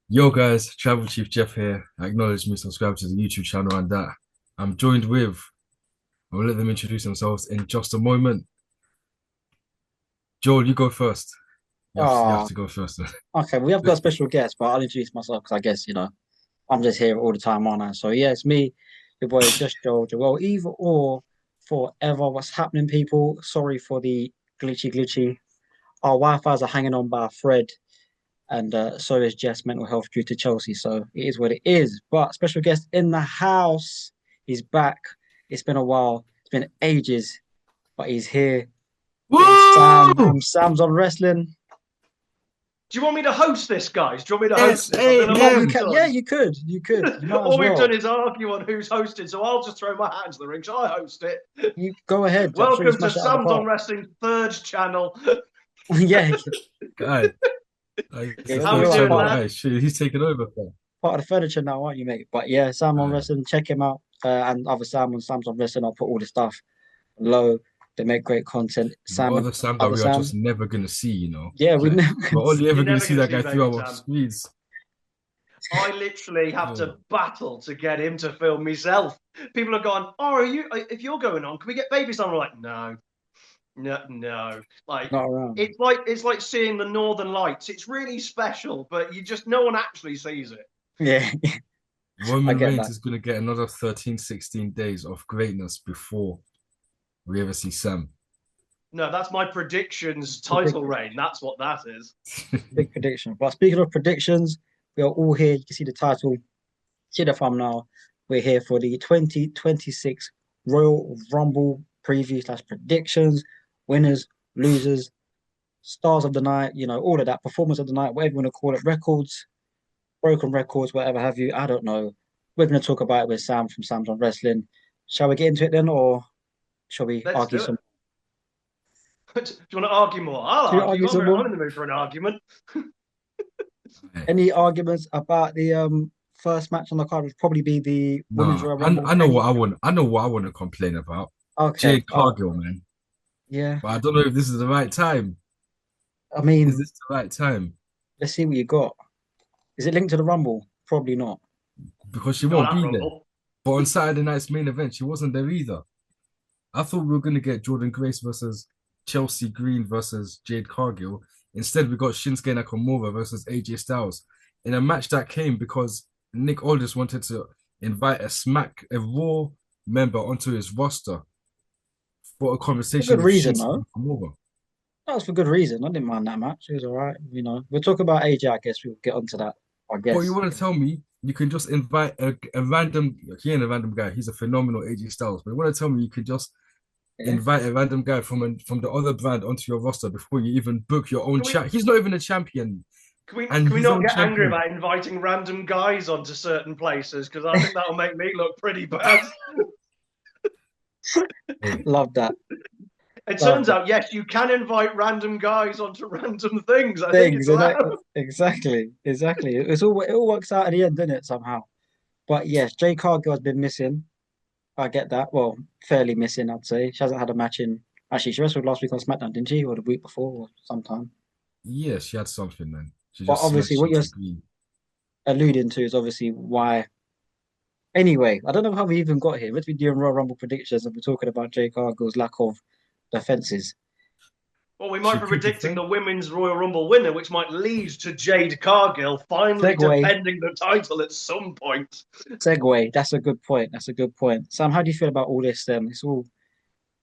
Yo guys, Travel Chief Jeff here. Acknowledge me, subscribe to the YouTube channel and that. I'm joined with, I'll let them introduce themselves in just a moment. Joel, you go first. You have Oh, to go first. okay. We have got a special guest, but I'll introduce myself because I guess, I'm just here all the time, aren't I? So, yeah, it's me, your boy, Just Georgia. Well, either or, forever. What's happening, people? Sorry for the glitchy. Our Wi-Fi's are hanging on by a thread, and so is Jess' mental health due to Chelsea. So, it is what it is. But special guest in the house. He's back. It's been a while. It's been ages, but he's here. It is Sam Woo! from Sam's on Wrestling. Do you want me to host this, guys? Do you want me to host Yes, this? I've been a Yeah, we long AM. can. Yeah, done. you could. You could. You might as All we've done well. is argue on who's hosting, so I'll just throw my hat into the ring. Shall I host it? You go ahead. I'm sure you Welcome to smash it out of the Sam's on park. Wrestling third channel. Yeah, God, like, yeah, How you're we right. doing, channel. lad? Hey, shit, he's taking over. Fam. Part of the furniture now, aren't you, mate? But yeah, Sam on Aye. Wrestling. Check him out. And other Sam on Sam's on Wrestling. I'll put all the stuff below. They make great content. The Sam and other Sam that other we are Sam. just never gonna see. Yeah, we Like, never we're can only see. ever You're gonna never see going to that see guy through Baby our Sam. screens. I literally have Oh, to battle to get him to film myself. People are going, "Oh, are you? If you're going on, can we get Baby Sam?" I'm like, "No, no, no." Like Not around. it's like seeing the Northern Lights. It's really special, but no one actually sees it. Yeah, I Roman get Reigns that. is gonna get another 13, 16 days of greatness before we ever see Sam. No, that's my predictions title Predict reign. That's what that is. big prediction. But speaking of predictions, we are all here. You can see the title. See the thumbnail. We're here for the 2026 Royal Rumble preview slash predictions, winners, losers, stars of the night, all of that, performance of the night, whatever you want to call it, records, broken records, whatever have you. I don't know. We're going to talk about it with Sam from Sam's on Wrestling. Shall we get into it then, or shall we Let's argue do some? it. Do you want to argue more? I'll Should we argue. argue I'm, some more? I'm in the mood for an argument. Any arguments about the first match on the card would probably be the Women's Nah, Royal I, Rumble. I know Any? what I want. I know what I want to complain about. Okay. Jade Oh, Cargill, man. yeah. But I don't know if this is the right time. I Is mean, this the right time? let's see what you got. Is it linked to the Rumble? Probably not. Because she Not won't at be there. Rumble. But on Saturday night's main event, she wasn't there either. I thought we were gonna get Jordan Grace versus Chelsea Green versus Jade Cargill. Instead, we got Shinsuke Nakamura versus AJ Styles in a match that came because Nick Aldis wanted to invite a Raw member onto his roster for a For conversation good with reason, Shinsuke though. Nakamura. That was for good reason. I didn't mind that match. It was all right. We'll talk about AJ. I guess we'll get onto that. I But you guess. want to tell me you can just invite a random, he ain't a random guy, he's a phenomenal AJ Styles. But you want to tell me you could just Yeah. invite a random guy from the other brand onto your roster before you even book your own Can we chat. He's not even a champion, can we and can we his not own get angry champion. about inviting random guys onto certain places? Because I think that'll make me look pretty bad. Hey, Love that. It Love turns that. out, yes, you can invite random guys onto random things. I think Things, it's isn't it? allowed. Exactly. Exactly. It all works out at the end, doesn't it? Somehow. But yes, Jay Cargill has been missing. I get that. Well, fairly missing, I'd say. She hasn't had a match in. Actually, she wrestled last week on SmackDown, didn't she? Or the week before, or sometime. yeah, she had something, man. She But just obviously, smashed what you're Chelsea Green. alluding to is obviously why. Anyway, I don't know how we even got here. Let's be doing Royal Rumble predictions and we're talking about Jay Cargill's lack of defenses. Well, we might She be could predicting defend. the Women's Royal Rumble winner, which might lead to Jade Cargill finally Segway, defending the title at some point. segue. That's a good point. That's a good point. Sam, how do you feel about all this? It's all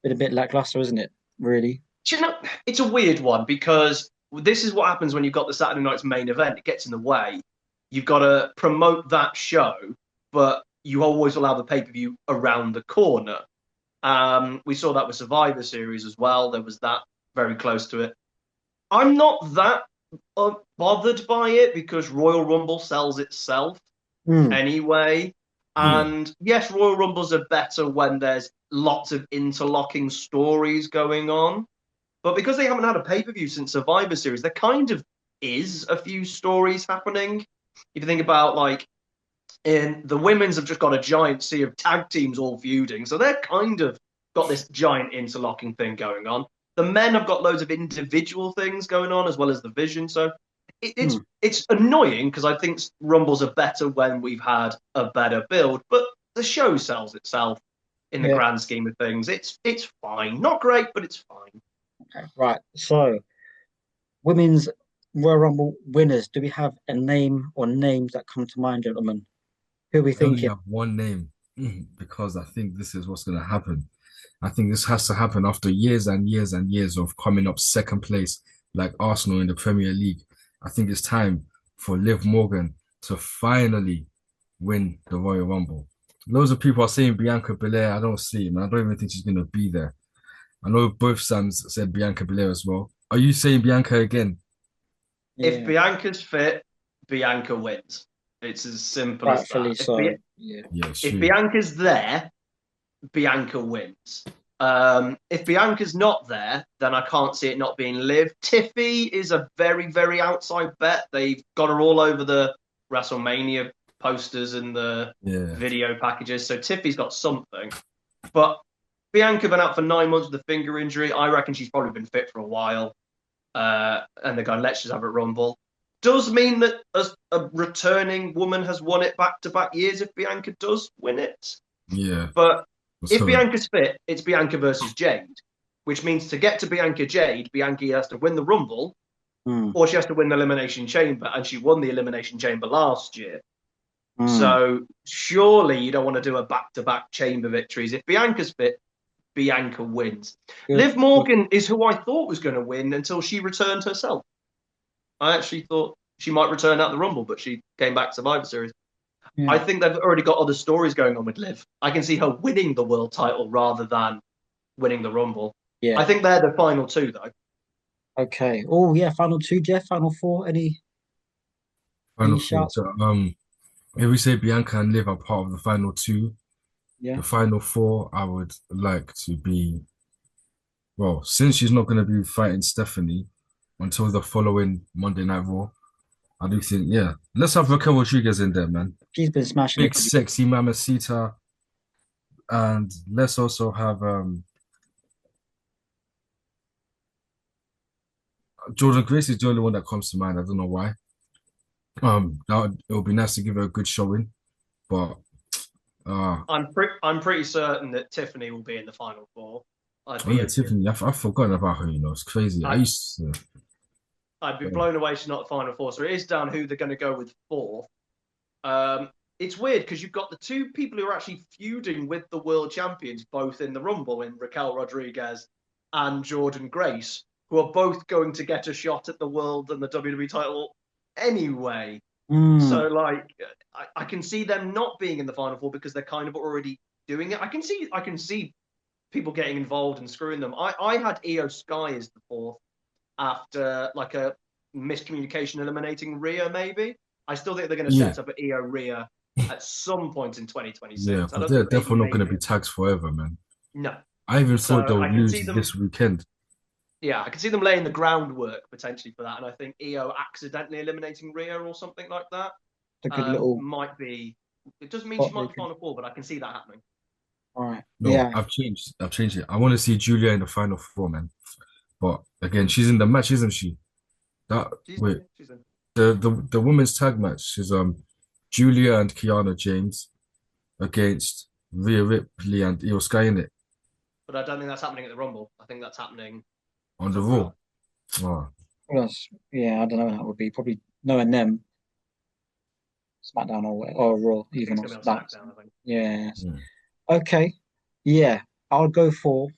been a bit lackluster, isn't it? Really? Do you know, it's a weird one because this is what happens when you've got the Saturday night's main event. It gets in the way. You've got to promote that show, but you always allow the pay per view around the corner. We saw that with Survivor Series as well. There was that very close to it. I'm not that bothered by it because Royal Rumble sells itself Hmm. anyway. Yeah, And yes, Royal Rumbles are better when there's lots of interlocking stories going on. But because they haven't had a pay per view since Survivor Series, there kind of is a few stories happening. If you think about like in the women's have just got a giant sea of tag teams all feuding, so they're kind of got this giant interlocking thing going on. The men have got loads of individual things going on as well as the vision. So it's annoying because I think Rumbles are better when we've had a better build, but the show sells itself in the grand scheme of things. It's fine, not great, but it's fine. Okay, right. So, women's Royal Rumble winners. Do we have a name or names that come to mind, gentlemen? Who are we I only thinking? have one name because I think this is what's going to happen. I think this has to happen after years and years and years of coming up second place like Arsenal in the Premier League. I think it's time for Liv Morgan to finally win the Royal Rumble. Loads of people are saying Bianca Belair. I don't see it, man. I don't even think she's going to be there. I know both Sams said Bianca Belair as well. Are you saying Bianca again? If Bianca's fit, Bianca wins. It's as simple Rightfully as that. so. If Bianca's there, Bianca wins. If Bianca's not there, then I can't see it not being Liv. Tiffy is a very, very outside bet. They've got her all over the WrestleMania posters and the video packages. So Tiffy's got something. But Bianca been out for 9 months with a finger injury. I reckon she's probably been fit for a while. And they're going, let's just have a Rumble. Does mean that a returning woman has won it back-to-back years if Bianca does win it. Yeah. But if Bianca's fit, it's Bianca versus Jade, which means to get to Bianca Jade, Bianca has to win the Rumble or she has to win the Elimination Chamber, and she won the Elimination Chamber last year. So surely you don't want to do a back-to-back chamber victories. If Bianca's fit, Bianca wins. Liv Morgan is who I thought was going to win until she returned herself. I actually thought she might return at the Rumble, but she came back to Survivor Series. I think they've already got other stories going on with Liv. I can see her winning the world title rather than winning the Rumble. I think they're the final two, though. Okay. Oh, yeah. Final two, Jeff. Final four. Any Final four. shouts? So, if we say Bianca and Liv are part of the final two, the final four, I would like to be, well, since she's not going to be fighting Stephanie until the following Monday Night Raw, I do think, let's have Raquel Rodriguez in there, man. She's been smashing Big, sexy Mamacita. And let's also have Jordan Grace is the only one that comes to mind. I don't know why. It would be nice to give her a good showing, but I'm pretty certain that Tiffany will be in the final four. Tiffany, I've forgotten about her. It's crazy. I'd be blown away she's not the final four. So it is down who they're going to go with fourth. It's weird because you've got the two people who are actually feuding with the world champions, both in the Rumble, in Raquel Rodriguez and Jordan Grace, who are both going to get a shot at the world and the WWE title anyway. So, I can see them not being in the final four because they're kind of already doing it. I can see people getting involved and screwing them. I had Io Sky as the fourth after like a miscommunication eliminating Rhea, maybe. I still think they're going to set up an Io Rhea at some point in 2026. Yeah, but they're definitely not going to be tags forever, man. No. I even thought they'll lose this weekend. Yeah, I can see them laying the groundwork potentially for that, and I think Io accidentally eliminating Rhea or something like that might be. It doesn't mean she might be final four, but I can see that happening. All right. No, I've changed it. I want to see Julia in the final four, man. But again, she's in the match, isn't she? She's in. The women's tag match is Julia and Kiana James against Rhea Ripley and Io Sky in it. But I don't think that's happening at the Rumble. I think that's happening on the Raw. Oh. Well, I don't know what that would be. Probably knowing them, SmackDown or Raw, even on SmackDown. I think. Yeah. Okay. Yeah, I'll go for.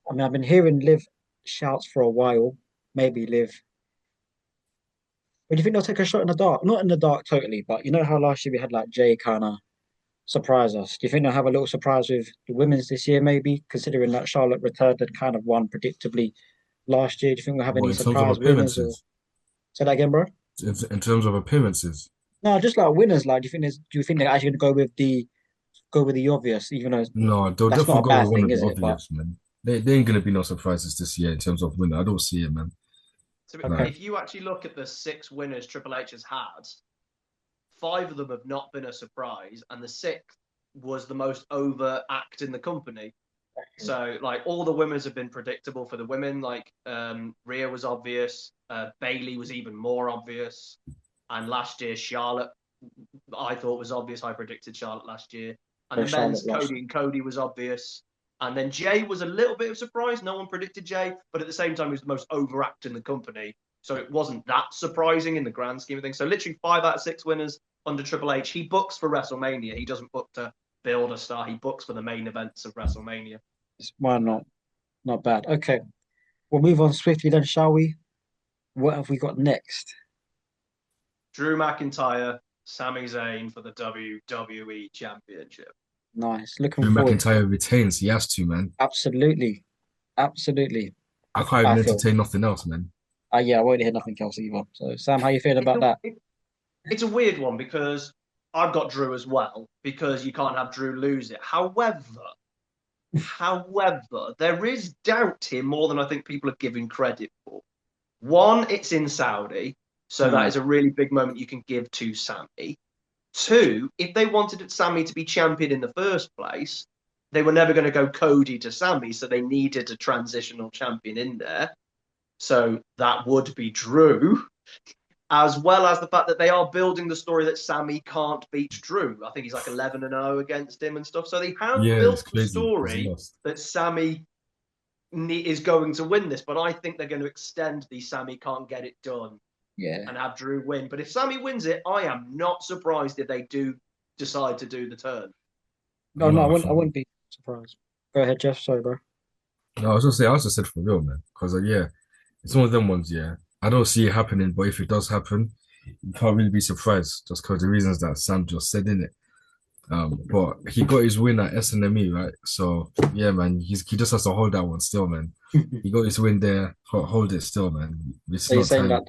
I mean, I've been hearing Liv shouts for a while. Maybe Liv. But do you think they'll take a shot in the dark? Not in the dark totally, but you know how last year we had like Jay kind of surprise us. Do you think they'll have a little surprise with the women's this year, maybe? Considering that Charlotte returned and kind of won predictably last year. Do you think we'll have any surprise winners? Or... Say that again, bro. In terms of appearances. No, just like winners. Like, do you think they're actually going to go with the obvious? Even though no, they'll definitely go with one of the obvious, man. There ain't going to be no surprises this year in terms of winner. I don't see it, man. So if you actually look at the 6 winners Triple H has had, 5 of them have not been a surprise, and the 6th was the most over act in the company. So like all the women's have been predictable for the women. Like Rhea was obvious, Bailey was even more obvious, and last year Charlotte I thought was obvious. I predicted Charlotte last year, and the Charlotte men's last Cody and Cody was obvious, and then Jay was a little bit of a surprise. No one predicted Jay, but at the same time he was the most overact in the company, so it wasn't that surprising in the grand scheme of things. So literally 5 out of 6 winners under Triple H. He books for WrestleMania. He doesn't book to build a star. He books for the main events of WrestleMania. Why not? Not bad. Okay, we'll move on swiftly then, shall we? What have we got next? Drew McIntyre, Sami Zayn for the WWE Championship. Nice. Looking Drew forward. McIntyre retains. He has to, man. Absolutely. Absolutely. I can't even entertain nothing else, man. Yeah, I won't hear nothing else either. So, Sam, how you feeling about that? It's a weird one because I've got Drew as well because you can't have Drew lose it. However, there is doubt here more than I think people are giving credit for. One, it's in Saudi, so that is a really big moment you can give to Sami. Two, if they wanted Sami to be champion in the first place, they were never going to go Cody to Sami, so they needed a transitional champion in there. So that would be Drew, as well as the fact that they are building the story that Sami can't beat Drew. I think he's like 11-0 against him and stuff. So they have built the story that Sami is going to win this, but I think they're going to extend the Sami can't get it done and have Drew win. But if Sami wins it, I am not surprised if they do decide to do the turn. No, I wouldn't be surprised. Go ahead, Jeff. Sorry, bro. No, I was just said for real, man. Because it's one of them ones. Yeah, I don't see it happening, but if it does happen, you can't really be surprised just because the reasons that Sam just said in it. But he got his win at SNME, right? So yeah, man, he just has to hold that one still, man. He got his win there, hold it still, man. So you're saying that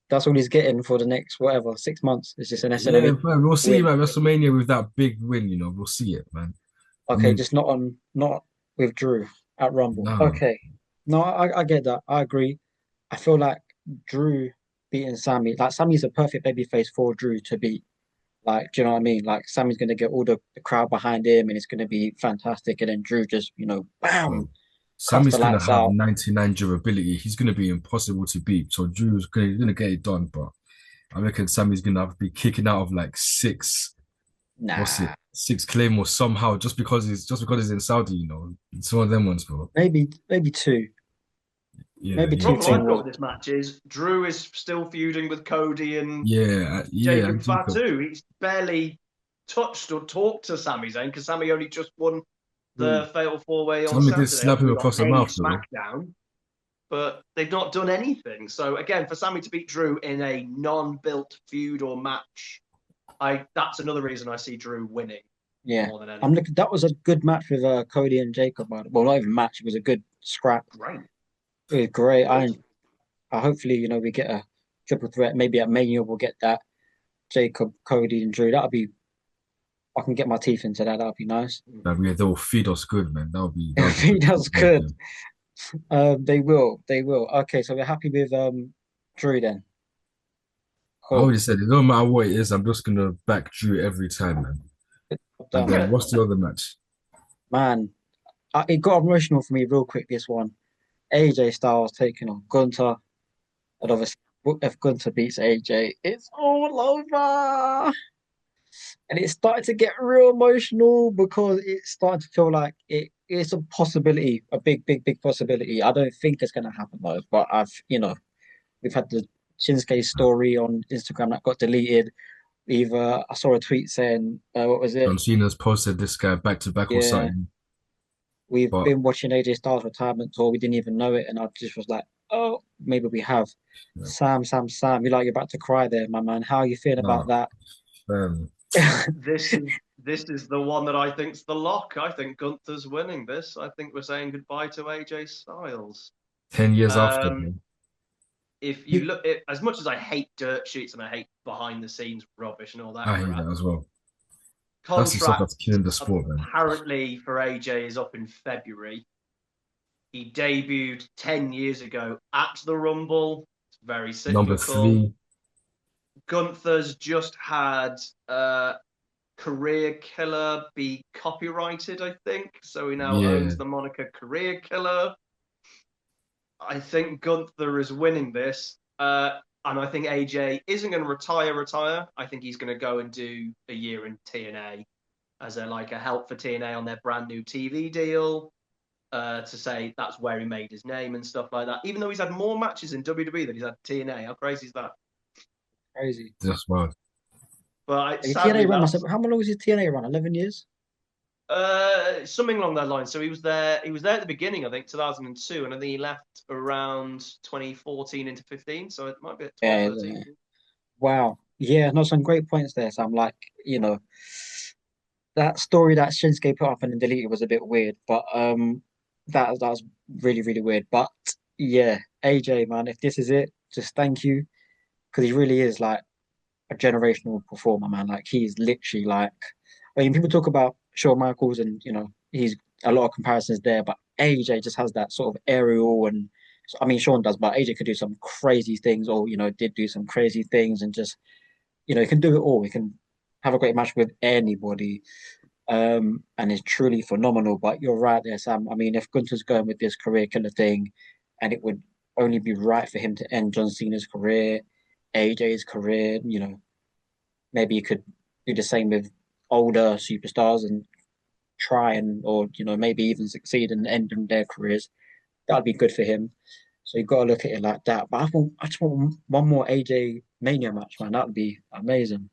that's all he's getting for the next 6 months? It's just an SNME. Yeah, man, we'll see him at WrestleMania with that big win. We'll see it, man. Okay, just not with Drew at Rumble. No. Okay, no, I get that. I agree. I feel like Drew beating Sami, like Sami's a perfect babyface for Drew to beat. Like, do you know what I mean? Like, Sammy's going to get all the crowd behind him and it's going to be fantastic. And then Drew just, bam. Sammy's going to have 99 durability. He's going to be impossible to beat. So Drew's going to get it done. But I reckon Sammy's going to be kicking out of like 6. What's it? 6 claim or somehow just because he's in Saudi, It's one of them ones, bro. Maybe 2. Yeah, maybe the problem I've got with this match is Drew is still feuding with Cody and Jacob Fatu. He's barely touched or talked to Sami Zayn because Sami only just won the Fatal 4-Way on Saturday. Did slap him across the mouth, SmackDown, but they've not done anything. So again, for Sami to beat Drew in a non-built feud or match, that's another reason I see Drew winning. Yeah, more than anything. That was a good match with Cody and Jacob. Well, not even match; it was a good scrap. Right. It was great. I hopefully, we get a triple threat. Maybe at Mania we'll get that Jacob, Cody, and Drew. I can get my teeth into that. That'll be nice. They'll feed us good, man. That'll be feed us good. They will. Okay, so we're happy with Drew then. Cool. I already said it. No matter what it is, I'm just gonna back Drew every time, man. And then what's the other match? Man, it got emotional for me real quick. This one. AJ Styles taking on Gunther. And obviously, if Gunther beats AJ, it's all over. And it started to get real emotional because it started to feel like it's a possibility, a big, big, big possibility. I don't think it's going to happen though, but we've had the Shinsuke story on Instagram that got deleted. I saw a tweet saying, what was it? John Cena's posted this guy back to back or something. We've been watching AJ Styles retirement tour. We didn't even know it. And I just was like, oh, maybe we have. Yeah. Sam, you're about to cry there, my man. How are you feeling about that? This is the one that I think's the lock. I think Gunther's winning this. I think we're saying goodbye to AJ Styles. 10 years after. Man. If you look at, as much as I hate dirt sheets and I hate behind the scenes rubbish and all that, I hate that as well. That's the stuff that's killing the sport, man. Apparently for AJ is up in February. He debuted 10 years ago at the Rumble. It's very cyclical. Number 3. Gunther's just had career killer be copyrighted, I think. So he now Yeah, owns the moniker career killer. I think Gunther is winning this. And I think AJ isn't going to retire. I think he's going to go and do a year in TNA as a help for TNA on their brand new TV deal. To say that's where he made his name and stuff like that. Even though he's had more matches in WWE than he's had TNA. How crazy is that? Crazy. that's wild. But TNA sadly, run. that's How long was his TNA run? 11 years. something along that line. So he was there. He was there at the beginning, I think, 2002, and I think he left around 2014 into 15. So it might be at 12, Yeah. 13. Wow. Yeah. No, some great points there. So I'm like, that story that Shinsuke put up and then deleted was a bit weird, but that was really really weird. But yeah, AJ man, if this is it, just thank you because he really is like a generational performer, man. Like he's literally like, I mean, people talk about Shawn Michaels and he's a lot of comparisons there, but AJ just has that sort of aerial and I mean Shawn does, but AJ could do some crazy things or did do some crazy things and just he can do it all. He can have a great match with anybody and is truly phenomenal. But you're right there, Sam. I mean, if Gunther's going with this career killer thing, and it would only be right for him to end John Cena's career, AJ's career, maybe he could do the same with older superstars and try and, or maybe even succeed in ending their careers. That'd be good for him. So you've got to look at it like that. But I just want one more AJ Mania match, man. That would be amazing.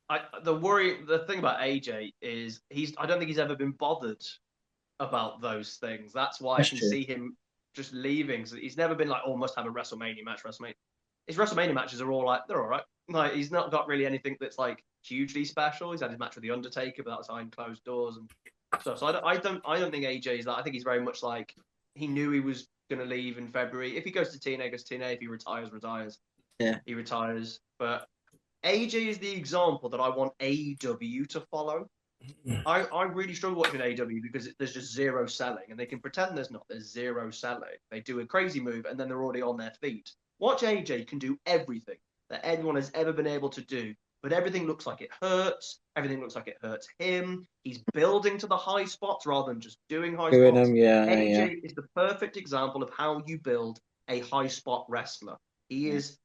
The thing about AJ is I don't think he's ever been bothered about those things. That's why I That's can true. see him just leaving. So he's never been like, oh, must have a WrestleMania match. His WrestleMania matches are all like, they're all right. Like he's not got really anything that's like hugely special. He's had his match with the Undertaker, but that was behind closed doors and stuff. So I don't think AJ is that. I think he's very much like he knew he was going to leave in February. If he goes to TNA, goes to TNA. If he retires. Yeah. He retires. But AJ is the example that I want AEW to follow. I really struggle watching AEW because there's just zero selling, and they can pretend there's zero selling. They do a crazy move, and then they're already on their feet. Watch AJ can do everything that anyone has ever been able to do, but everything looks like it hurts. Everything looks like it hurts him. He's building to the high spots rather than just doing high Doing spots. them, yeah, yeah. AJ is the perfect example of how you build a high spot wrestler. He is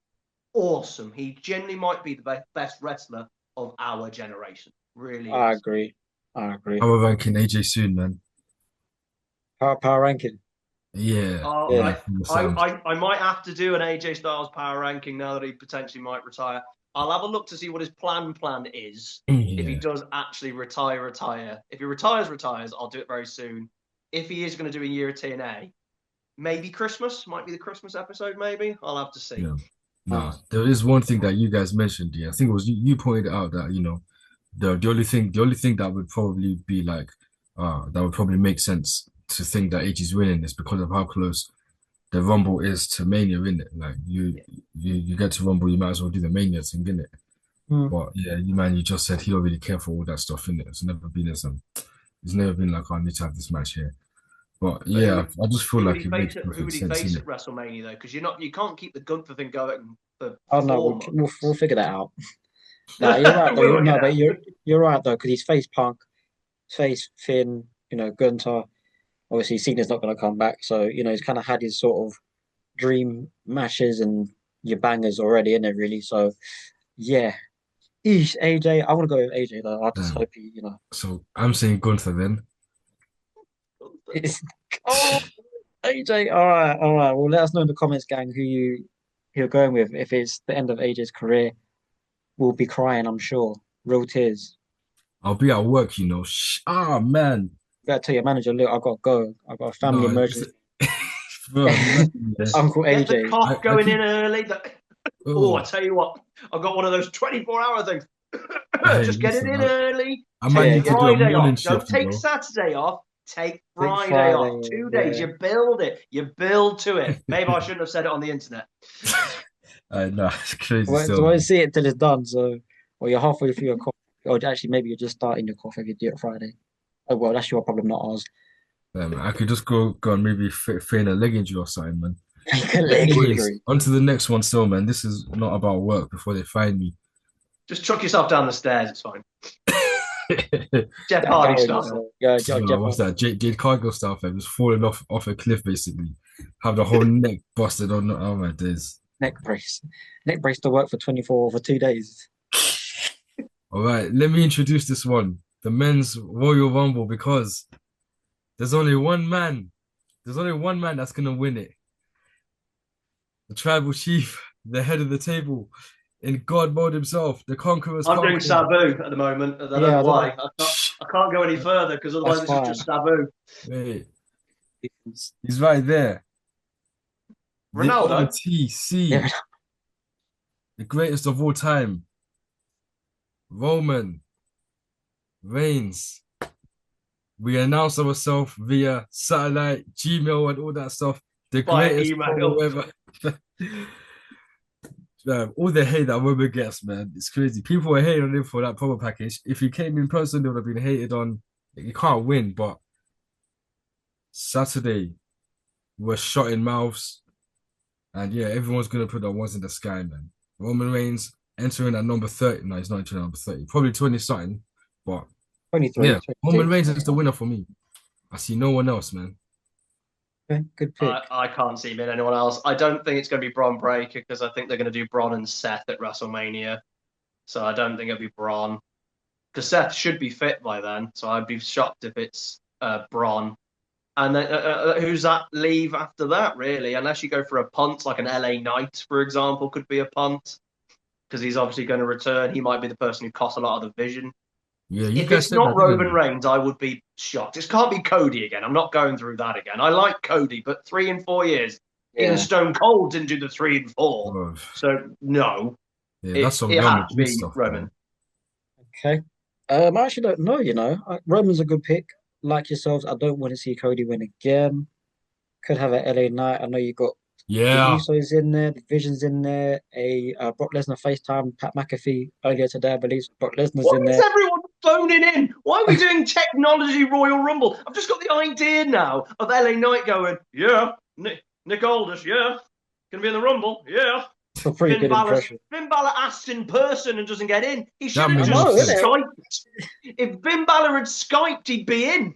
awesome. He genuinely might be the best wrestler of our generation. Really I is. agree. I agree. Power ranking AJ soon, man. Power ranking. Yeah, Yeah. I might have to do an AJ Styles power ranking now that he potentially might retire. I'll have a look to see what his plan is. If he Yeah. does actually retire. If he retires, I'll do it very soon. If he is going to do a year of TNA, maybe Christmas, might be the Christmas episode, maybe. I'll have to see. Yeah. Nah, there is one thing that you guys mentioned. Yeah, I think it was you pointed out that the only thing that would probably be like that would probably make sense to think that AJ is winning is because of how close the Rumble is to Mania, innit? Like you get to Rumble, you might as well do the Mania thing, innit? Mm. But yeah, you just said he don't really care for all that stuff, innit? It's never been like, oh, I need to have this match here. But But yeah, I just feel who would like he it face makes it? Who perfect would he sense, face innit? at WrestleMania though? Because you can't keep the Gunther thing going for Oh no, 4 we'll months. figure that out. No, you're right though. We'll work it No, but out. you're right though because he's face Punk, face Finn, Gunther. Obviously, Cena's not going to come back, so he's kind of had his sort of dream matches and your bangers already in it, really. So yeah, Eesh, AJ. I want to go with AJ though. I just Damn. hope he, So I'm saying Gunther then. it's oh AJ. All right. Well, let us know in the comments, gang, you're going with. If it's the end of AJ's career, we'll be crying, I'm sure. Real tears. I'll be at work, man. Better tell your manager, look, I got to go. I got a family No, emergency. bro, imagine, yeah. Uncle Get the AJ. cough I going keep in early. Oh, I oh tell you what, I've got one of those 24-hour things. hey, Just get it listen, in I, early. I might Take Yeah, need to do a Friday morning off. Don't shift, take bro. Saturday off. Take Big Friday off. Friday. 2 days. Yeah. You build it. You build to it. Maybe I shouldn't have said it on the internet. Nah, it's crazy Well, still, so I won't man. see it till it's done. So, or you're halfway through your cough, or actually maybe you're just starting your cough if you do it Friday. Oh well, that's your problem, not ours. Yeah, man. I could just go and maybe feign a leg injury or something, man. Like a But leg anyways, injury. on to the next one still, man. This is not about work before they find me. Just chuck yourself down the stairs. It's fine. Jeff Yeah, Hardy Gary, style. Jeff What's Hardy. that? Jade Cargill style, fam. Just falling off a cliff, basically. Have the whole neck busted on. Oh my days. Neck brace. Neck brace to work for 24 for 2 days. All right, let me introduce this one, the men's Royal Rumble, because there's only one man. There's only one man that's gonna win it. The tribal chief, the head of the table, in God mode himself, the conqueror's I'm doing conqueror. Sabu at the moment. I don't Yeah, know I don't why. know. I can't go any further because otherwise That's this is fine. just Sabu. Wait, he's right there. The Ronaldo. Yeah, OTC, the greatest of all time, Roman Reigns. We announce ourselves via satellite, Gmail, and all that stuff. The By greatest email. promo ever. Man, all the hate that woman gets, man, it's crazy. People were hating on him for that promo package. If he came in person, they would have been hated on. You can't win, but Saturday we're shot in mouths, and yeah, everyone's gonna put their ones in the sky, man. Roman Reigns entering at number 30. No, he's not entering at number 30. Probably 20 something, but 23, yeah, Roman 26. Reigns is the winner for me. I see no one else, man. Okay, good pick. I can't see him in anyone else. I don't think it's going to be Braun Breaker because I think they're going to do Braun and Seth at WrestleMania. So I don't think it'll be Braun because Seth should be fit by then. So I'd be shocked if it's Braun. And then who's that leave after that, really? Unless you go for a punt, like an LA Knight, for example, could be a punt because he's obviously going to return. He might be the person who cost a lot of the vision. Yeah, you If guys it's said not that, didn't Roman you? Reigns, I would be shocked. It can't be Cody again. I'm not going through that again. I like Cody, but 3 and 4 years. Even Yeah. Stone Cold didn't do the 3 and 4. Oh, So no, yeah, that's some it Real has to Madrid be stuff, Roman. man. Okay. I actually don't know, Roman's a good pick. Like yourselves, I don't want to see Cody win again. Could have an LA Knight. I know you got the Yeah, Usos in there, the Vision's in there, Brock Lesnar FaceTime, Pat McAfee earlier today, I believe. Brock Lesnar's Why in is there. everyone phoning in? Why are we doing technology Royal Rumble? I've just got the idea now of LA Knight going, yeah, Nick Aldis, yeah, gonna be in the Rumble, yeah. It's a pretty good impression. Finn Balor asks in person and doesn't get in. He should that have made I more know, just sense. innit? Skyped. If Finn Balor had Skyped, he'd be in.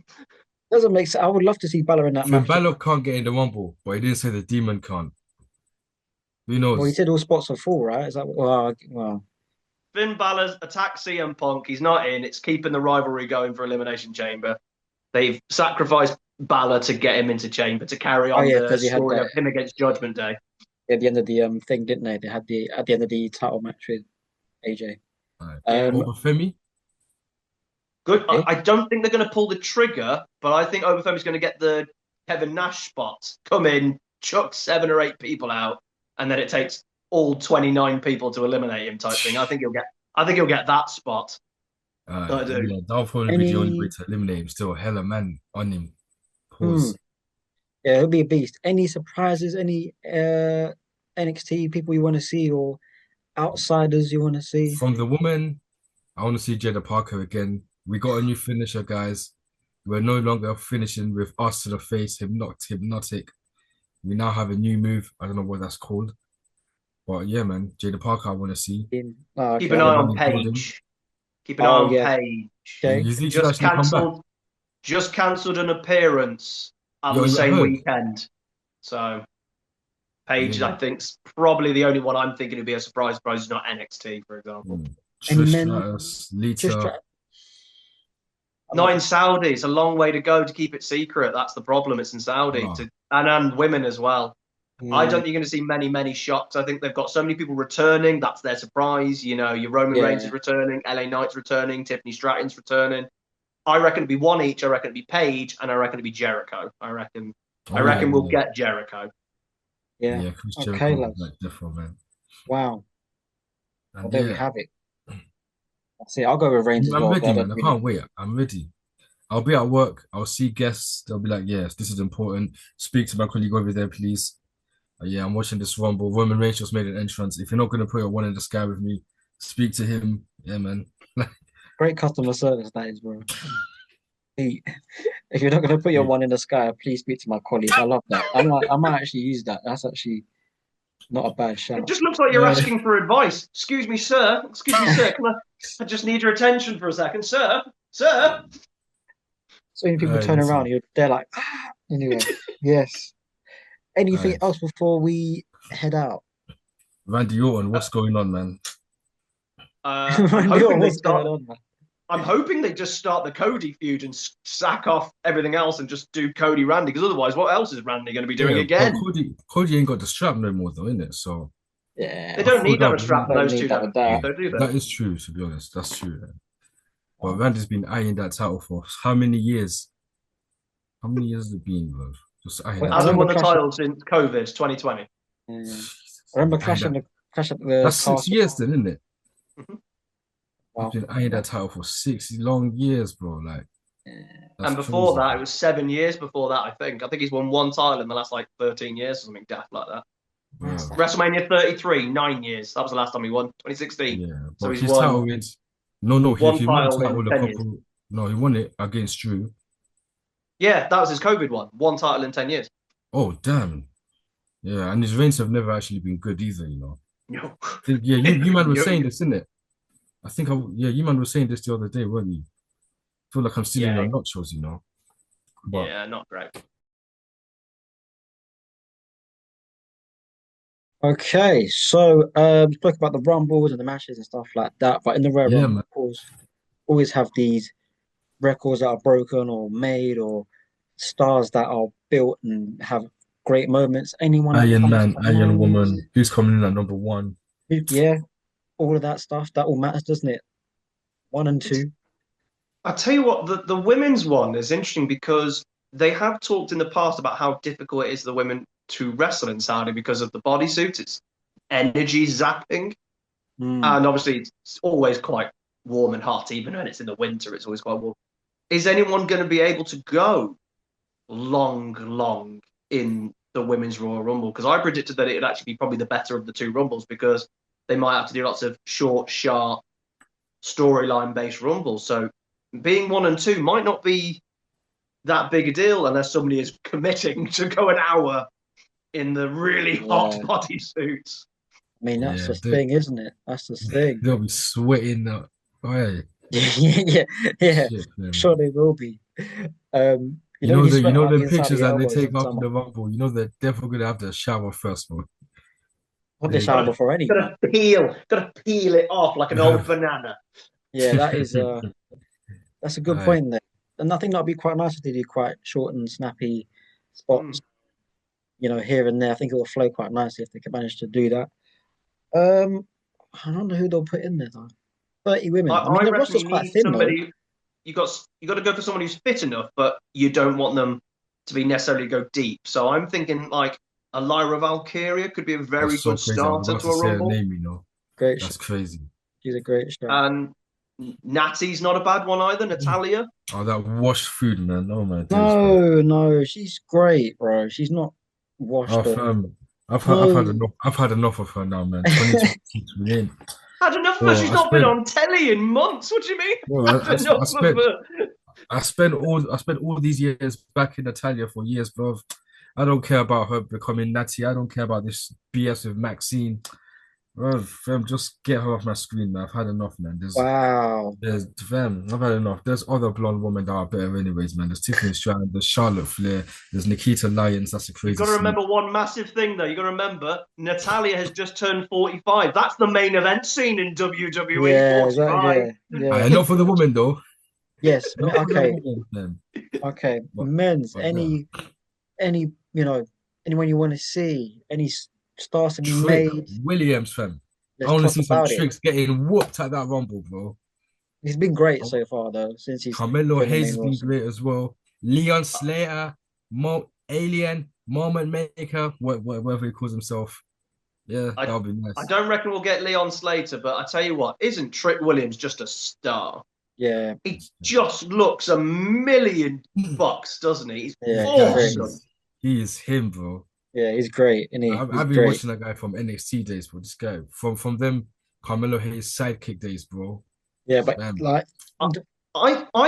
Doesn't make sense. I would love to see Balor in that Finn match. Balor can't get in the Rumble, but he didn't say the demon can't. Who Well, he knows? said all spots are full, right? Is that well, Finn Balor's attacked CM Punk. He's not in. It's keeping the rivalry going for Elimination Chamber. They've sacrificed Balor to get him into Chamber to carry oh on yeah, the because he had story that of him against Judgment Day. at the end of the thing, didn't they? They had the at the end of the title match with AJ. Right. Yeah. Obafemi? Good. Okay. I don't think they're going to pull the trigger, but I think Obafemi's going to get the Kevin Nash spot. Come in, chuck 7 or 8 people out, and then it takes all 29 people to eliminate him type thing. I think he'll get that spot. I do. Yeah, that'll probably be the only way Any to eliminate him. Still, hella man on him. hmm, Pause. yeah, he'll be a beast. Any surprises? Any NXT people you want to see or outsiders you want to see? From the woman, I want to see Jada Parker again. We got a new finisher, guys. We're no longer finishing with us to the face, hypnotic. We now have a new move. I don't know what that's called. But yeah, man, Jada Parker, I want to see. Oh, Keep okay, an I eye don't on know. Paige. Keep an eye Oh on yeah, Paige. okay. You think she'll actually come back? Just cancelled an appearance on Yo, the I same heard. weekend. So Paige, Yeah. I think, is probably the only one I'm thinking would be a surprise. Surprise is not NXT, for example. Any Trish men? Stratus, Just Lita. try. Not in Saudi. It's a long way to go to keep it secret. That's the problem. It's in Saudi, Oh. and women as well. I Yeah, don't think you're going to see many shocks. I think they've got so many people returning. That's their surprise. You know, your Roman Yeah. Reigns is returning, LA Knight's returning, Tiffany Stratton's returning. I reckon it'd be one each. I reckon it'd be Paige, and I reckon it'd be Jericho. I reckon we'll get Jericho. yeah. Yeah, Chris Okay, Jericho, lads. like different, man. Wow. Well, And there we yeah, have it. That's it. I'll go with Reigns as I'm well. ready, But I man. don't I really. can't wait. I'm ready. I'll be at work. I'll see guests. They'll be like, yes, this is important. Speak to my colleague over there, please. Yeah, I'm watching this Rumble. Roman Reigns just made an entrance. If you're not going to put your one in the sky with me, speak to him. Yeah, man. Great customer service that is, bro. Hey, if you're not gonna put your one in the sky, please speak to my colleague. I love that. I might actually use that. That's actually not a bad It shout. just looks like you're Yeah. asking for advice. Excuse me, sir. Excuse me, sir. I just need your attention for a second, sir. Sir. So many people turn around, they're like, ah. Anyway, yes. Anything else before we head out? Randy Orton, what's going on, man? I'm hoping they start. I'm hoping they just start the Cody feud and sack off everything else and just do Cody Randy, because otherwise, what else is Randy going to be doing again? Cody ain't got the strap no more, though, innit? So yeah, they don't need to have a strap for those two. That is true, to be honest. That's true. But Randy's been eyeing that title for how many years? How many years has it been, bro? Just eyeing. Hasn't won the title since COVID 2020. I remember crashing the That's 6 years, then, isn't it? Mm-hmm. Wow. I've been eyeing that title for 6 long years, bro. Like, and before that, it was 7 years before that. I think he's won one title in the last 13 years or something daft like that. Wow. WrestleMania 33, 9 years. That was the last time he won, 2016. Yeah, so he's won. Title wins. He won the title. No, he won it against Drew. Yeah, that was his COVID one. One title in 10 years. Oh, damn. Yeah, and his reigns have never actually been good either, you know. No. You man was saying this, isn't it? I think, you man was saying this the other day, weren't you? I feel like I'm stealing your nachos, you know. But, yeah, not great. Okay, so we spoke about the rumbles and the matches and stuff like that, but in the Royal Rumble, of course, always have these records that are broken or made, or stars that are built and have great moments. Anyone? Iron Man, Iron Woman, who's coming in at number 1? Yeah, all of that stuff, that all matters, doesn't it? 1 and 2. I tell you what, the women's one is interesting because they have talked in the past about how difficult it is for the women to wrestle in Saudi because of the bodysuits. It's energy zapping. And obviously it's always quite warm and hot, even when it's in the winter, it's always quite warm. Is anyone going to be able to go long in the women's Royal Rumble? Because I predicted that it would actually be probably the better of the two Rumbles, because they might have to do lots of short, sharp, storyline-based Rumbles. So being 1 and 2 might not be that big a deal unless somebody is committing to go an hour in the really hot bodysuits. I mean, that's the thing, isn't it? That's the thing. They'll be sweating up. Yeah. Shit, sure they will be. You know the pictures that they take after the Rumble. You know they're definitely gonna have to shower first, man. What they shower before anything? Gotta peel it off like an old banana. Yeah, that is that's a good point there. And I think that'd be quite nice if they do quite short and snappy spots. You know, here and there. I think it will flow quite nicely if they can manage to do that. I don't know who they'll put in there though. 30 women. I mean, the roster's quite thin though. You got to go for someone who's fit enough, but you don't want them to be necessarily go deep. So I'm thinking like a Lyra Valkyria could be a very good starter to a Rumble. Name, you know. Great. That's crazy. She's a great star. And Natty's not a bad one either. Natalia. Oh, that washed food, man. Oh my days. No, she's great, bro. She's not washed. I've had enough of her now, man. 2020 keeps me in. Had enough of her. She's not been on telly in months. What do you mean? Well, I spent all these years back in Natalia for years, bro. I don't care about her becoming Natty. I don't care about this BS with Maxine. Bro, just get her off my screen, man. I've had enough, man. I've had enough. There's other blonde women that are better anyways, man. There's Tiffany Stratton, there's Charlotte Flair, there's Nikita Lyons. That's a crazy. You've got to remember one massive thing, though. You've got to remember, Natalia has just turned 45. That's the main event scene in WWE. Yeah, exactly. Not for the women, though. Yes. Okay. Okay. Men's. Any, anyone you want to see, any stars to be made. Williams, fam. I want to see some tricks getting whooped at that Rumble, bro. He's been great so far, though. Since he's Carmelo Hayes has been great as well. Leon Slater, Alien, Moment Maker, whatever he calls himself. Yeah, that'll be nice. I don't reckon we'll get Leon Slater, but I tell you what, isn't Trick Williams just a star? Yeah, he just looks $1,000,000, doesn't he? He's awesome. He is him, bro. Yeah, he's great. I've been watching that guy from NXT days, bro. This guy from them Carmelo Hayes sidekick days, bro. Yeah, but I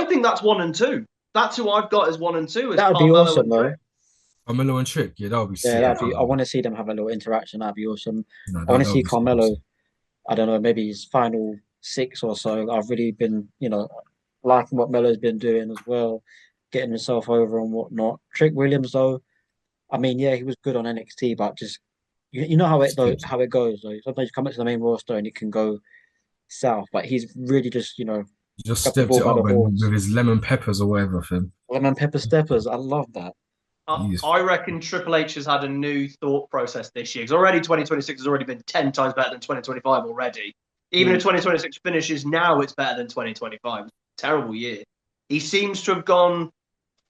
think that's 1 and 2. That's who I've got as 1 and 2. That would be awesome, though. Carmelo and Trick, yeah, that would be sick. Yeah, I want to see them have a little interaction. That'd be awesome. I want to see Carmelo. I don't know, maybe his final 6 or so. I've really been, liking what Melo's been doing as well, getting himself over and whatnot. Trick Williams, though, I mean, yeah, he was good on NXT, but just you know how it goes. Though sometimes you come up to the main roster and it can go south, but he's really just He just got the stepped ball it by up the and horns. with his lemon peppers or whatever, fam. Lemon pepper steppers, I love that. He's I reckon Triple H has had a new thought process this year because already 2026 has already been 10 times better than 2025 already. Even if 2026 finishes now, it's better than 2025. Terrible year. He seems to have gone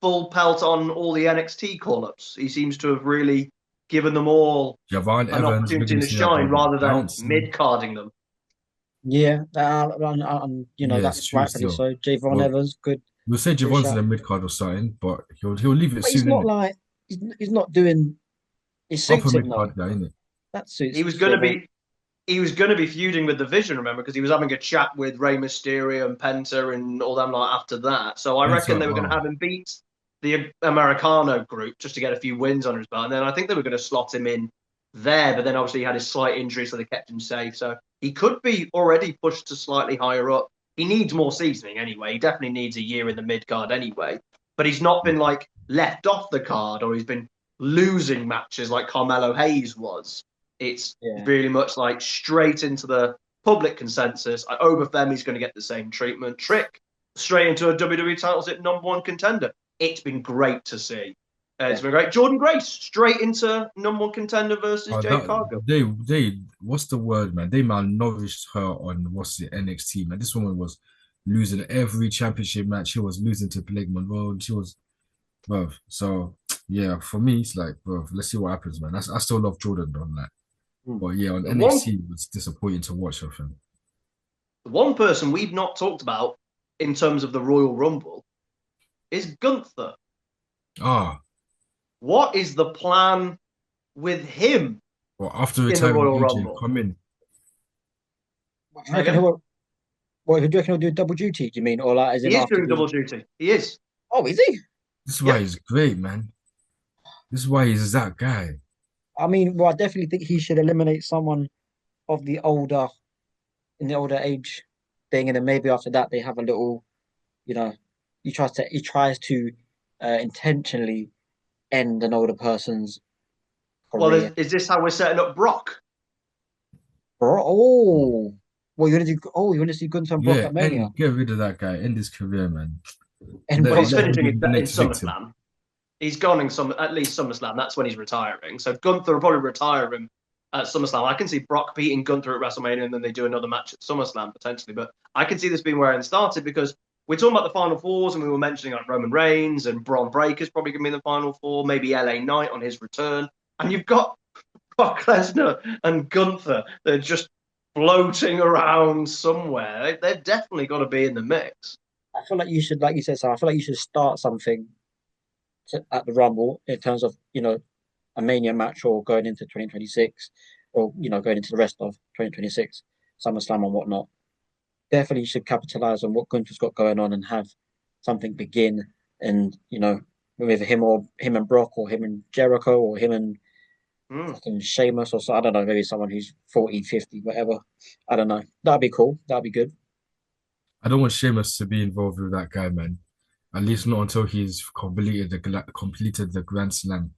full pelt on all the NXT call-ups. He seems to have really given them all Javon an Evans, we're opportunity gonna to see that shine brother rather than bouncing. mid-carding them. Yeah, Yeah, it's that's true rightfully still. so. Javon Well, Evans, we'll say good Javon's in shot. the mid card or something, but he'll leave it But he's soon, not innit? like he's not doing. It Upper suits him mid though. card guy, innit? That suits He him. was going to So be he was going to be feuding with the Vision, remember, because he was having a chat with Rey Mysterio and Penta and all them like after that. So I reckon Penta, they were going to have him beat the Americano group just to get a few wins under his belt, and then I think they were going to slot him in there. But then obviously he had his slight injury, so they kept him safe. So he could be already pushed to slightly higher up. He needs more seasoning anyway. He definitely needs a year in the mid card anyway. But he's not been like left off the card or he's been losing matches like Carmelo Hayes was. It's yeah, really much like straight into the public consensus. Obafemi's going to get the same treatment. Trick straight into a WWE titles at number one contender. It's been great to see. It's yeah. been great. Jordan Grace straight into number one contender versus oh, Jade Cargill. what's the word, man? They malnourished her on what's the NXT, man. This woman was losing every championship match. She was losing to Blake Monroe. And she was, bro. So yeah, for me, it's like, bro, let's see what happens, man. I still love Jordan on that. Hmm. But yeah, on One NXT, it was disappointing to watch her, fam. one person we've not talked about in terms of the Royal Rumble is Gunther. Ah, What is the plan with him well, after in the retiring Royal AJ, Rumble? come in. Do you reckon he'll, what, do you reckon he'll do double duty? Do you mean, or like as in He is after doing the? double duty. He is. Oh, is he? This is why Yeah. he's great, man. This is why he's that guy. I mean, well, I definitely think he should eliminate someone of the older in the older age thing, and then maybe after that they have a little, you know, he tries to intentionally end an older person's Well, career. is this how we're setting up Brock? Oh, well, you want to see Gunther and Brock Yeah, at Mania, and get rid of that guy. End his career, man. and Well, Let, Brock he's let him finishing be in the next victim. SummerSlam. He's gone in at least SummerSlam. That's when he's retiring. So Gunther will probably retire him at SummerSlam. I can see Brock beating Gunther at WrestleMania and then they do another match at SummerSlam potentially. But I can see this being where it started because we're talking about the Final Fours and we were mentioning like Roman Reigns and Braun Breaker's probably going to be in the Final Four, maybe LA Knight on his return. And you've got Brock Lesnar and Gunther. They're just floating around somewhere. They've definitely got to be in the mix. I feel like you should, like you said, so I feel like you should start something at the Rumble in terms of a Mania match or going into 2026 or going into the rest of 2026 SummerSlam and whatnot. Definitely you should capitalize on what Gunther's got going on and have something begin and with him and Brock or him and Jericho or him and Mm. fucking Sheamus or so. I don't know, maybe someone who's 40, 50, whatever. I don't know. That'd be cool. That'd be good. I don't want Sheamus to be involved with that guy, man. At least not until he's completed the Grand Slam.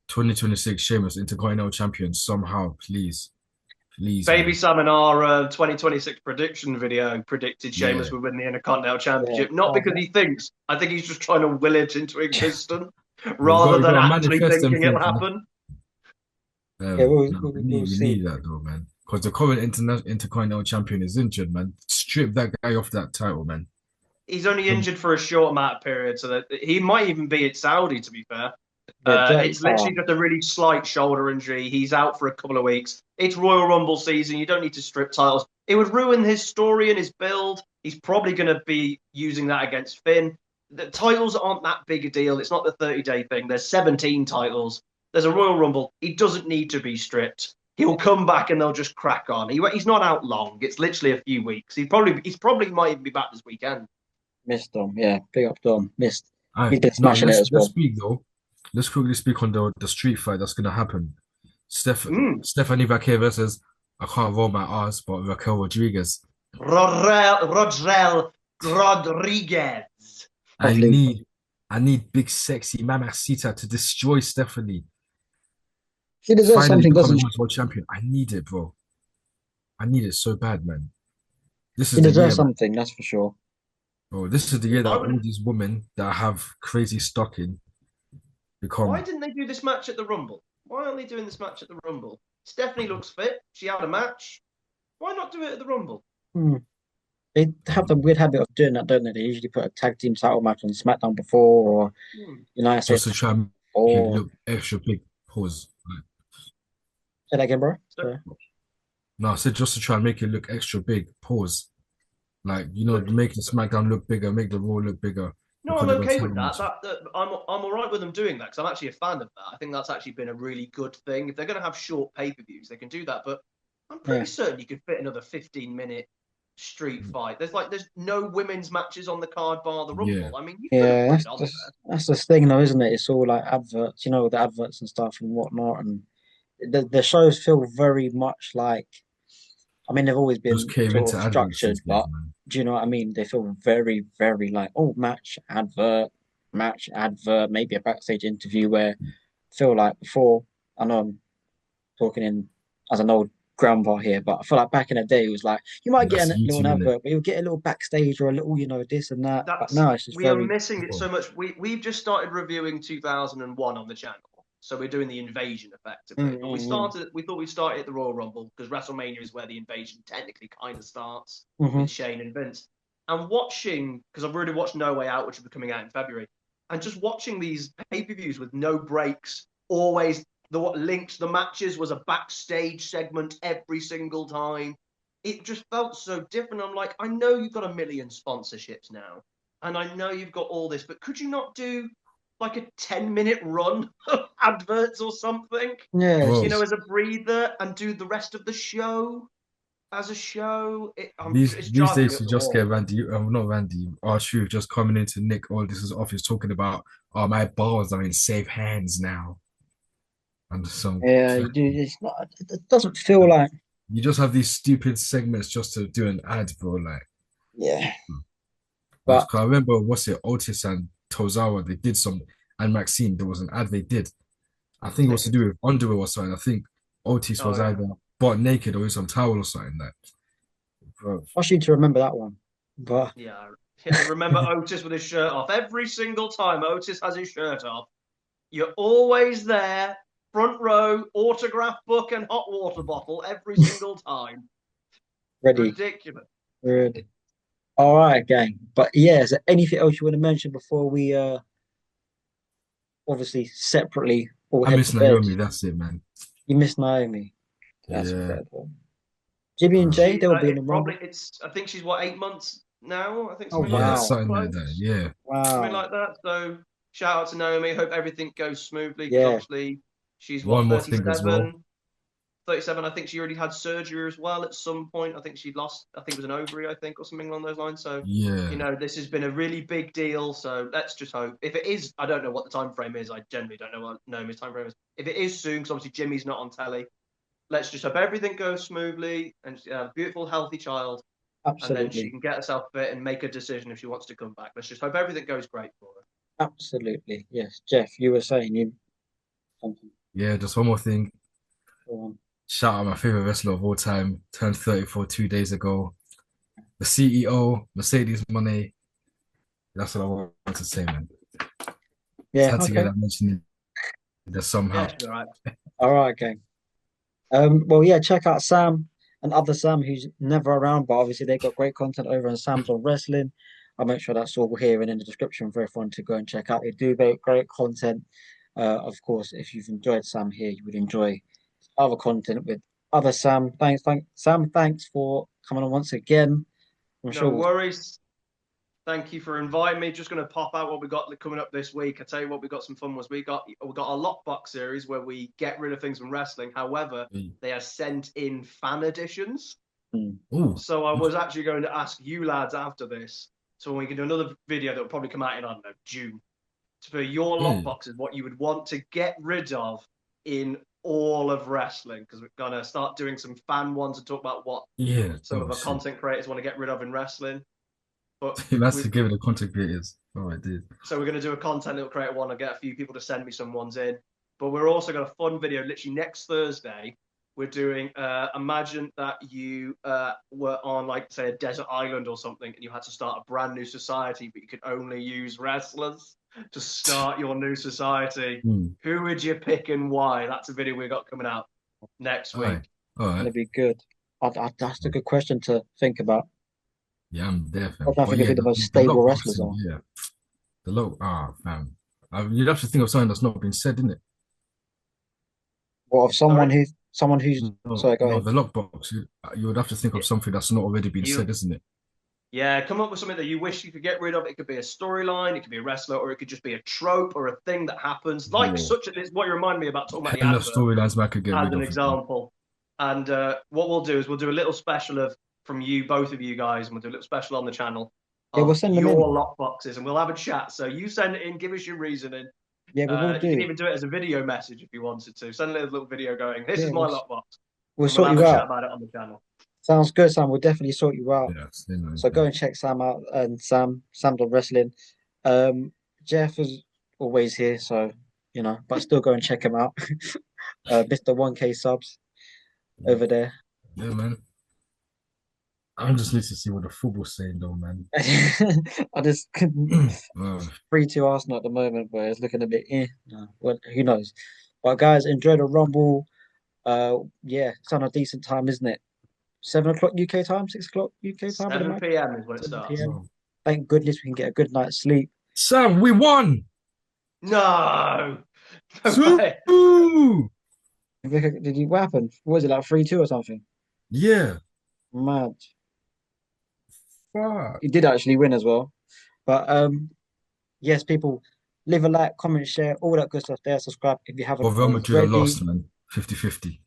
2026 Sheamus Intercontinental Champion somehow, please. Please, Baby man. Sam in our 2026 prediction video predicted Sheamus Yeah. would win the Intercontinental Championship, Yeah. not because he thinks. I think he's just trying to will it into existence We've rather than gotta actually manifest them thinking it'll things, man. happen. Yeah, No, we'll we see. need that though, man. Because the current Intercontinental Champion is injured, man. Strip that guy off that title, man. He's only injured for a short amount of period, so that he might even be at Saudi, to be fair. Yeah, It's literally just a really slight shoulder injury. He's out for a couple of weeks. It's Royal Rumble season. You don't need to strip titles. It would ruin his story and his build. He's probably going to be using that against Finn. The titles aren't that big a deal. It's not the 30-day thing. There's 17 titles. There's a Royal Rumble. He doesn't need to be stripped. He'll come back and they'll just crack on. He's not out long. It's literally a few weeks. He's probably might even be back this weekend. missed Dom. Yeah, big up Dom. Missed. All He's right, been smashing it as let's well. speak though. Let's quickly speak on the street fight that's gonna happen. Stephanie Vaquer versus I can't roll my R's, but Raquel Rodriguez. Rodrell Rodriguez. I Lovely. need I need big sexy Mamacita to destroy Stephanie. She deserves Finally something, become a doesn't she? women's world champion. I need it, bro. I need it so bad, man. This She is the deserves year, man. something, that's for sure. Bro, this is the year that I all would. these women that have crazy stocking Why become. didn't they do this match at the Rumble? Why aren't they doing this match at the Rumble? Stephanie looks fit. She had a match. Why not do it at the Rumble? Hmm. They have the weird habit of doing that, don't they? They usually put a tag team title match on SmackDown before, or Hmm. United States Just to title try and make it before. look extra big. Pause. Say that again, bro. So, Sorry. No, I said just to try and make it look extra big. Pause. Like, but make the SmackDown look bigger, make the Raw look bigger no, because I'm they got okay title with that. matches. I'm all right with them doing that because I'm actually a fan of that. I think that's actually been a really good thing. If they're going to have short pay-per-views, they can do that. But I'm pretty Yeah. certain you could fit another 15-minute street fight. There's no women's matches on the card bar the Yeah. Rumble. I mean, you could have Yeah, put that's it on that's that's the thing, though, isn't it? It's all like adverts, the adverts and stuff and whatnot, and the shows feel very much like. I mean, they've always Just been came sort into of adverts structured, these days, but man. do you know what I mean? They feel very, very like, oh, match, advert, maybe a backstage interview where I feel like before, I know I'm talking in as an old grandpa here, but I feel like back in the day, it was like, you might get That's a little YouTube, innit? advert, but you'll get a little backstage or a little, this and that. But that's no, it's just we are very, missing it Bro, so much. We've just started reviewing 2001 on the channel, so we're doing the invasion effectively. But mm. we thought we'd start at the Royal Rumble because WrestleMania is where the invasion technically kind of starts Hmm. with Shane and Vince. And watching because I've already watched No Way Out, which will be coming out in February, and just watching these pay-per-views with no breaks, always the what linked the matches was a backstage segment every single time. It just felt so different. I'm like, I know you've got a million sponsorships now, and I know you've got all this, but could you not do like a 10-minute run of adverts or something, Yeah, it's bro, just as a breather and do the rest of the show as a show? these It's these driving me days up you the just wall. get Randy, not Randy, our truth just coming into Nick. Oh, this is office talking about, oh, my balls are in safe hands now, and some. yeah, you do. It's not. It doesn't feel like. You just have these stupid segments just to do an ad, bro. Like, Yeah, because but I remember what's it, Otis and Tozawa, they did some, and Maxine, there was an ad they did. I think it was to do with underwear or something. I think Otis Oh was yeah, either butt naked or in some towel or something like. Bro. I should to remember that one. But yeah. Yeah, remember Otis with his shirt off every single time Otis has his shirt off. You're always there, front row, autograph book and hot water bottle every single time. ready, Ridiculous. ready. All right, gang. But yeah, is there anything else you want to mention before we obviously separately all I head miss to bed? Naomi. That's it, man. You miss Naomi. That's Yeah, fair. Jimmy and bro. Jay, they'll be in the It Rumble. probably it's. I think she's what 8 months now. I think Oh something like Yeah, that. wow, something like Close. that. Yeah. Something wow. like that. So shout out to Naomi. Hope everything goes smoothly because Yeah. obviously she's One what more thing as well. 37. I think she already had surgery as well at some point. I think she lost. I think it was an ovary. I think or something along those lines. So Yeah. this has been a really big deal. So let's just hope. If it is, I don't know what the time frame is. I generally don't know what Naomi's time frame is. If it is soon, because obviously Jimmy's not on telly. Let's just hope everything goes smoothly and she has a beautiful, healthy child, and then she Absolutely. can get herself fit and make a decision if she wants to come back. Let's just hope everything goes great for her. Absolutely. Yes. Jeff, you were saying you something. Yeah, just one more thing. Go on. Shout out my favorite wrestler of all time. Turned 34 2 days ago. The CEO, Mercedes Money. That's what I want to say, man. Just Yeah, had to get okay. that mentioned there somehow. Yeah, she's all right. All right, gang. Well, yeah, check out Sam and other Sam who's never around, but obviously they got great content over on Sam's on Wrestling. I'll make sure that's all here and in the description for everyone to go and check out. They do great content. Of course, if you've enjoyed Sam here, you would enjoy other content with other Sam. Sam. Thanks for coming on once again. I'm No sure we'll. worries. Thank you for inviting me. Just going to pop out what we got coming up this week. I tell you what, we got some fun. We got a lockbox series where we get rid of things from wrestling. However, they are sent in fan editions. Oh, So I was actually going to ask you lads after this, so we can do another video that will probably come out in, I don't know, June, for your yeah, lockboxes, what you would want to get rid of in all of wrestling, because we're going to start doing some fan ones and talk about what yeah. some Oh of our shit. content creators want to get rid of in wrestling. But That's to give it the content creators. All right, dude. so we're going to do a content little creator one. I'll get a few people to send me some ones in. But we're also got a fun video literally next Thursday. We're doing, imagine that you were on, like, say, a desert island or something, and you had to start a brand new society, but you could only use wrestlers to start your new society. Who would you pick and why? That's a video we got coming out next week. All right. It'd be good. That's a good question to think about. Yeah, I'm there, fam. I'm trying to think of who the most stable wrestlers are. Yeah. Fam. You'd have to think of something that's not been said, isn't it? What of someone who's sorry, go ahead. The lockbox. You would have to think of something that's not already been said, isn't it? Yeah, come up with something that you wish you could get rid of. It could be a storyline, it could be a wrestler, or it could just be a trope or a thing that happens. Like it's what you remind me about talking about the advert, storylines I could get rid as of an example. And what we'll do is we'll do a little special from you, both of you guys, and we'll do a little special on the channel. Yeah, we'll send them in. Your lockboxes, and we'll have a chat. So you send it in, give us your reasoning. Yeah, we will do. You can even do it as a video message if you wanted to. Send a little video going, this is my lockbox. We'll sort you have a out. chat about it on the channel. Sounds good, Sam. We'll definitely sort you out. Yeah, so go and check Sam out, and Sam's on wrestling. Jeff is always here, so but still go and check him out. Mr. 1K subs over there. Yeah, man. I just need to see what the football's saying, though, man. I just 3-2 Arsenal at the moment, but it's looking a bit well, who knows? But guys, enjoy the Rumble. It's on a decent time, isn't it? 7 o'clock UK time, 6 o'clock UK time. 7 p.m. is when it starts. Thank goodness we can get a good night's sleep. Sam, we won. No. Did you? What happened? What was it, like 3-2 or something? Yeah. Mad. Fuck. He did actually win as well. But yes, people, leave a like, comment, share, all that good stuff there. Subscribe if you haven't. Real Madrid lost, man. 50-50.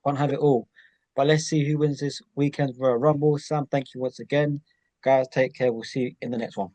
Can't have it all. But let's see who wins this weekend for a Rumble. Sam, thank you once again. Guys, take care. We'll see you in the next one.